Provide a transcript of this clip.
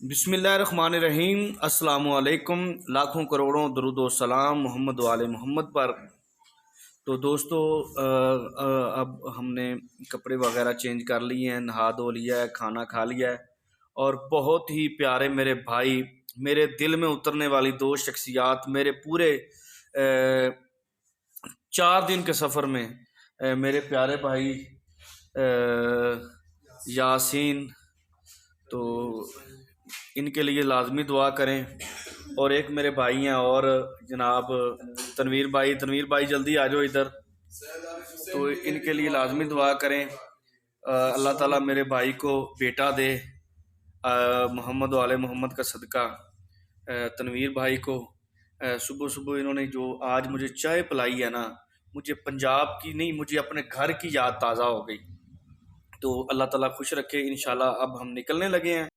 بسم اللہ الرحمن الرحیم۔ السلام علیکم، لاکھوں کروڑوں درود و سلام محمد وآل محمد پر۔ تو دوستو اب ہم نے کپڑے وغیرہ چینج کر لیے ہیں، نہا دھو لیا ہے، کھانا کھا لیا ہے، اور بہت ہی پیارے میرے بھائی، میرے دل میں اترنے والی دو شخصیات، میرے پورے 4 دن کے سفر میں میرے پیارے بھائی یاسین، تو ان کے لیے لازمی دعا کریں۔ اور ایک میرے بھائی ہیں اور جناب تنویر بھائی جلدی آ جاؤ ادھر، تو ان کے لیے لازمی دعا کریں۔ اللہ تعالیٰ میرے بھائی کو بیٹا دے، محمد وآل محمد کا صدقہ۔ تنویر بھائی کو صبح صبح انہوں نے جو آج مجھے چائے پلائی ہے نا، مجھے پنجاب کی نہیں، مجھے اپنے گھر کی یاد تازہ ہو گئی۔ تو اللہ تعالیٰ خوش رکھے۔ انشاءاللہ اب ہم نکلنے لگے ہیں۔